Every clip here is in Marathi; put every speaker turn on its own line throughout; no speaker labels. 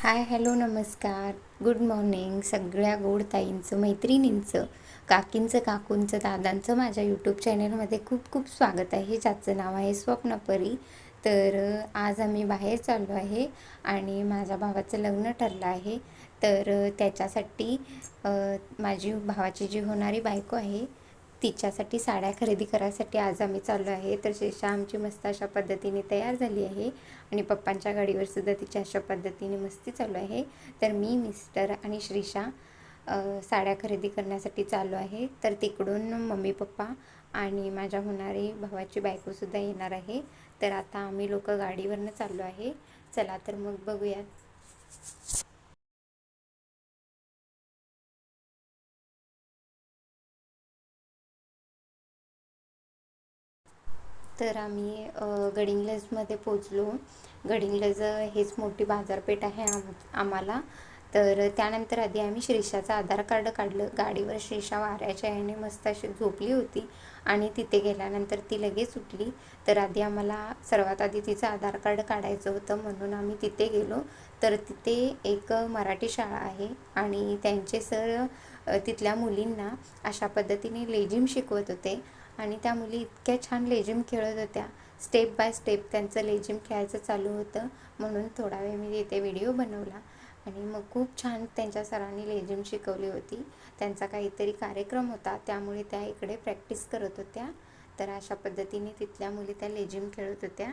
हाय हॅलो नमस्कार गुड मॉर्निंग सगळ्या गोड ताईंचं मैत्रिणींचं काकींचं काकूंचं दादांचं माझ्या यूट्यूब चॅनलमध्ये खूप खूप स्वागत आहे. ज्याचं नाव आहे स्वप्नपरी. तर आज आम्ही बाहेर चाललो आहे आणि माझ्या भावाचं लग्न ठरलं आहे. तर त्याच्यासाठी माझी भावाची जी होणारी बायको आहे तिच्यासाठी साड्या खरेदी करायसाठी आज आम्ही चाललो आहे. तर शेषा आमची मस्त अशा पद्धतीने तयार झाली आहे आणि पप्पांच्या गाडीवर सुद्धा तिच्या अशा पद्धतीने मस्ती चालू आहे. तर मी मिस्टर आणि श्रीषा साड्या खरेदी करण्यासाठी चालू आहे. तर तिकडून मम्मी पप्पा आणि माझ्या होणारी भावाची बायकोसुद्धा येणार आहे. तर आता आम्ही लोक गाडीवरनं चाललो आहे. चला तर मग बघूयात. तर आम्ही गडिंग्लजमध्ये पोचलो. गडिंग्लज हेच मोठी बाजारपेठ आहे आम्हाला. तर त्यानंतर आधी आम्ही श्रीषाचं आधार कार्ड काढलं. गाडीवर श्रीषा वाऱ्याच्या याने मस्त अशी झोपली होती आणि तिथे गेल्यानंतर ती लगेच उठली. तर आधी आम्हाला सर्वात आधी तिचं आधार कार्ड काढायचं होतं म्हणून आम्ही तिथे गेलो. तर तिथे एक मराठी शाळा आहे आणि त्यांचे सर तिथल्या मुलींना अशा पद्धतीने लेझिम शिकवत होते आणि त्या मुली इतक्या छान लेझिम खेळत होत्या. स्टेप बाय स्टेप त्यांचं लेझिम खेळायचं चालू होतं म्हणून थोडा वेळ मी तिथे व्हिडिओ बनवला आणि मग खूप छान त्यांच्या सरांनी लेझिम शिकवली होती. त्यांचा काहीतरी कार्यक्रम होता त्यामुळे त्या इकडे प्रॅक्टिस करत होत्या. तर अशा पद्धतीने तिथल्या मुली त्या लेझिम खेळत होत्या.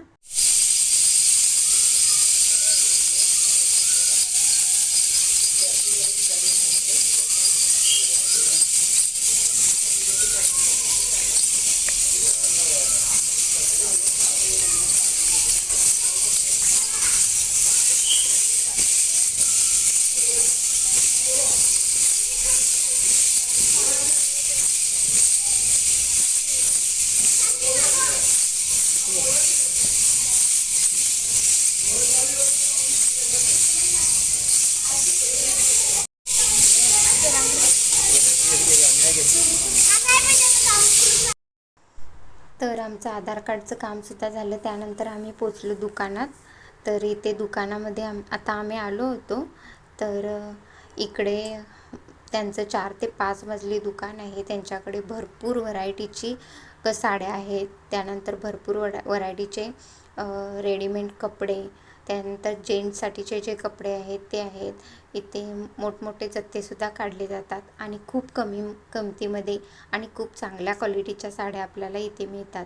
तर आमचं आधार कार्डचं कामसुद्धा झालं. त्यानंतर आम्ही पोचलो दुकानात. तर इथे दुकानामध्ये आता आम्ही आलो होतो. तर इकडे त्यांचं 4 ते 5 मजली दुकान आहे. त्यांच्याकडे भरपूर व्हरायटीची साड्या आहेत. त्यानंतर भरपूर व्हरायटीचे रेडीमेड कपडे, त्यानंतर जेंट्ससाठीचे जे कपडे आहेत ते आहेत. इथे मोठमोठे जत्तेसुद्धा काढले जातात आणि खूप कमी किमतीमध्ये आणि खूप चांगल्या क्वालिटीच्या साड्या आपल्याला इथे मिळतात.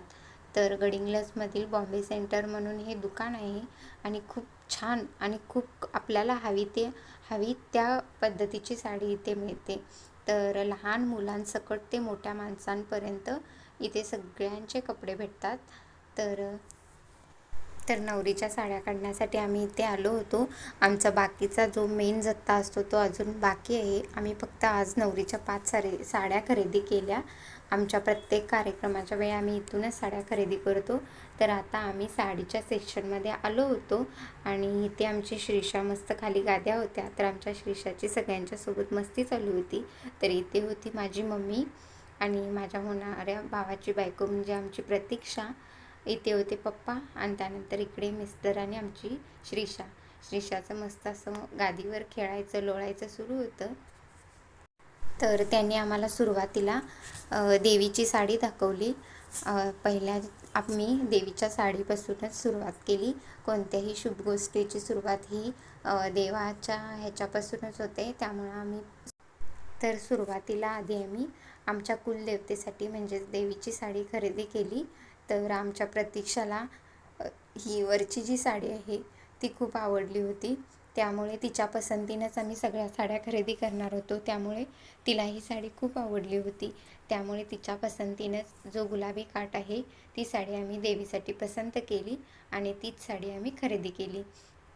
तर गडिंग्लजमधील बॉम्बे सेंटर म्हणून हे दुकान आहे आणि खूप छान आणि खूप आपल्याला हवी त्या पद्धतीची साडी इथे मिळते. तर लहान मुलांसकट ते मोठ्या माणसांपर्यंत इथे सगळ्यांचे कपडे भेटतात. तर नवरीच्या साड्या काढण्यासाठी आम्ही इथे आलो होतो. आमचा बाकीचा जो मेन जत्ता असतो तो अजून बाकी आहे. आम्ही फक्त आज नवरीच्या 5 साड्या खरेदी केल्या. आमच्या प्रत्येक कार्यक्रमाच्या वेळी आम्ही इथूनच साड्या खरेदी करतो. तर आता आम्ही साडीच्या सेक्शनमध्ये आलो होतो आणि इथे आमची श्रीषा मस्त खाली गाद्या होत्या. तर आमच्या श्रीषाची सगळ्यांच्यासोबत मस्ती चालू होती. तर इथे होती माझी मम्मी आणि माझ्या होणाऱ्या भावाची बायको म्हणजे आमची प्रतीक्षा. इथे होते पप्पा आणि त्यानंतर इकडे मिस्टर आणि आमची श्रीषाचं मस्त असं गादीवर खेळायचं लोळायचं सुरू होतं. तर त्यांनी आम्हाला सुरुवातीला देवीची साडी दाखवली. पहिल्या आम्ही देवीच्या साडीपासूनच सुरुवात केली. कोणत्याही शुभ गोष्टीची सुरुवात ही देवाच्या ह्याच्यापासूनच होते. त्यामुळं आम्ही तर सुरुवातीला आधी आम्ही आमच्या कुलदेवतेसाठी म्हणजेच देवीची साडी खरेदी केली. तर आमच्या प्रतीक्षाला ही वरची जी साडी आहे ती खूप आवडली होती. त्यामुळे तिच्या पसंतीनंच आम्ही सगळ्या साड्या खरेदी करणार होतो. त्यामुळे तिला ही साडी खूप आवडली होती. त्यामुळे तिच्या पसंतीनंच जो गुलाबी काठ आहे ती साडी आम्ही देवीसाठी पसंत केली आणि तीच साडी आम्ही खरेदी केली.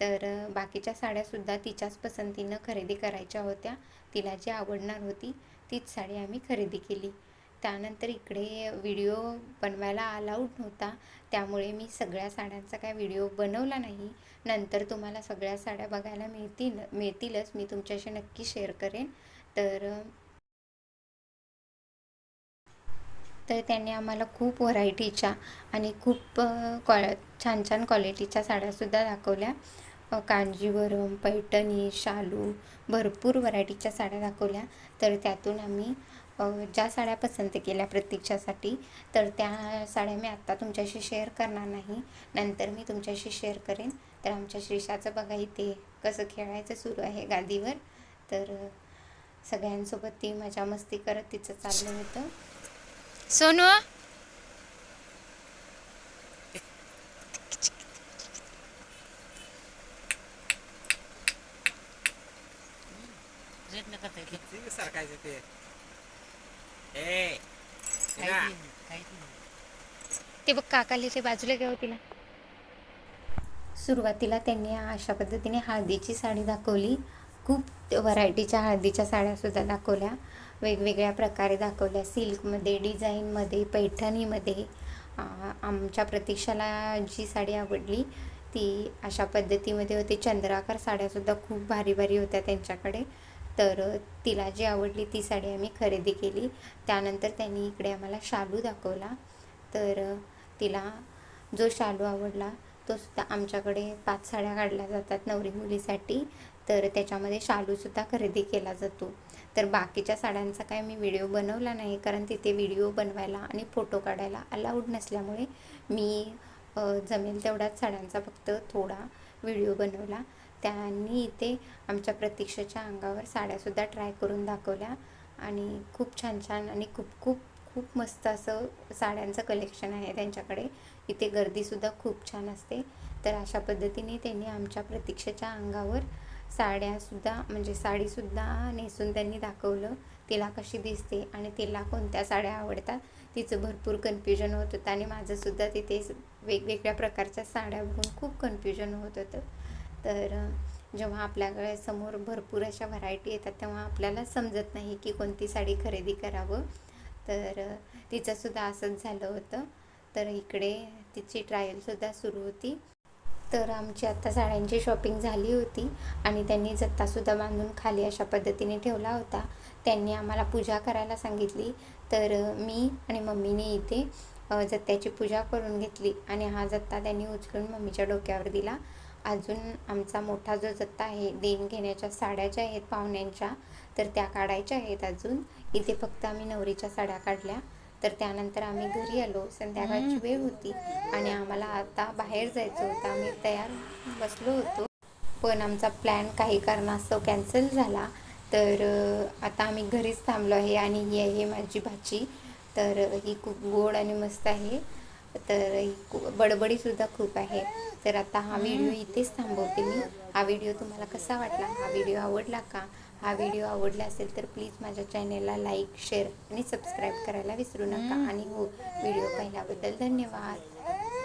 तर बाकीच्या साड्यासुद्धा तिच्याच पसंतीनं खरेदी करायच्या होत्या. तिला जी आवडणार होती तीच साडी आम्ही खरेदी केली. त्यानंतर इकडे व्हिडिओ बनवायला अलाउड नव्हता. त्यामुळे मी सगळ्या साड्यांचा काय व्हिडिओ बनवला नाही. नंतर तुम्हाला सगळ्या साड्या बघायला मिळतीलच. मी तुमच्याशी नक्की शेअर करेन. तर तर त्यांनी आम्हाला खूप व्हरायटीच्या आणि खूप छान छान क्वालिटीच्या साड्यासुद्धा दाखवल्या. कांजीवरम, पैठणी, शालू भरपूर व्हरायटीच्या साड्या दाखवल्या. तर त्यातून आम्ही ज्या साड्या पसंत केल्या प्रतीक्षासाठी, तर त्या साड्या मी आत्ता तुमच्याशी शेअर करणार नाही, नंतर मी तुमच्याशी शेअर करेन. तर आमच्या श्रीषाचं बघा इथे कसं खेळायचं सुरू आहे गादीवर. तर सगळ्यांसोबत ती मजा मस्ती करत तिचं चाललं होतं. सोनू
सरकायचं
ते बघ काकाले ते बाजूला घ्या तिला. सुरुवातीला त्यांनी अशा पद्धतीने हळदीची साडी दाखवली. खूप व्हरायटीच्या हळदीच्या साड्यासुद्धा दाखवल्या, वेगवेगळ्या प्रकारे दाखवल्या, सिल्कमध्ये, डिझाईनमध्ये, पैठणीमध्ये. आमच्या प्रतीक्षाला जी साडी आवडली ती अशा पद्धतीमध्ये होती. चंद्राकार साड्यासुद्धा खूप भारी भारी होत्या त्यांच्याकडे. तर तिला जी आवडली ती साडी आम्ही खरेदी केली. त्यानंतर त्यांनी इकडे आम्हाला शालू दाखवला. तर तिला जो शालू आवडला तो सुद्धा आमच्याकडे 5 साड्या काढल्या जातात नवरी मुलीसाठी. तर त्याच्यामध्ये शालूसुद्धा खरेदी केला जातो. तर बाकीच्या साड्यांचा काय मी व्हिडिओ बनवला नाही, कारण तिथे व्हिडिओ बनवायला आणि फोटो काढायला अलाउड नसल्यामुळे मी जमेल तेवढ्याच साड्यांचा फक्त थोडा व्हिडिओ बनवला. त्यांनी इथे आमच्या प्रतीक्षेच्या अंगावर साड्यासुद्धा ट्राय करून दाखवल्या आणि खूप छान छान आणि खूप खूप खूप मस्त असं साड्यांचं कलेक्शन आहे त्यांच्याकडे. इथे गर्दीसुद्धा खूप छान असते. तर अशा पद्धतीने त्यांनी आमच्या प्रतीक्षेच्या अंगावर साड्यासुद्धा म्हणजे साडीसुद्धा नेसून त्यांनी दाखवलं, तिला कशी दिसते आणि तिला कोणत्या साड्या आवडतात. तिचं भरपूर कन्फ्युजन होत होतं आणि माझंसुद्धा तिथे वेगवेगळ्या प्रकारच्या साड्या बघून खूप कन्फ्युजन होत होतं. तर जेव्हा आपल्याकडे समोर भरपूर अशा व्हरायटी येतात तेव्हा आपल्याला समजत नाही की कोणती साडी खरेदी करावं. तर तिचंसुद्धा असंच झालं होतं. तर इकडे तिची ट्रायलसुद्धा सुरू होती. तर आमची आत्ता साड्यांची शॉपिंग झाली होती आणि त्यांनी जत्तासुद्धा बांधून खाली अशा पद्धतीने ठेवला होता. त्यांनी आम्हाला पूजा करायला सांगितली. तर मी आणि मम्मीने इथे जत्त्याची पूजा करून घेतली आणि हा जत्ता त्यांनी उचलून मम्मीच्या डोक्यावर दिला. अजून आमचा मोठा जो जत्ता आहे, देण घेण्याच्या साड्या ज्या आहेत पाहुण्यांच्या, तर त्या काढायच्या आहेत अजून. इथे फक्त आम्ही नवरीच्या साड्या काढल्या. तर त्यानंतर आम्ही घरी आलो. संध्याकाळची वेळ होती आणि आम्हाला आता बाहेर जायचं होतं. आम्ही तयार बसलो होतो, पण आमचा प्लॅन काही कारणास्तव कॅन्सल झाला. तर आता आम्ही घरीच थांबलो आहे आणि ही आहे माझी भाची. तर ही खूप गोड आणि मस्त आहे. तर ही बडबडीसुद्धा खूप आहे. तर आता हा व्हिडिओ इथेच थांबवते मी. हा व्हिडिओ तुम्हाला कसा वाटला, हा व्हिडिओ आवडला का? हा व्हिडिओ आवडला असेल तर प्लीज माझ्या चॅनेलला लाईक, शेअर आणि सबस्क्राईब करायला विसरू नका. आणि हो, व्हिडिओ पाहिल्याबद्दल धन्यवाद.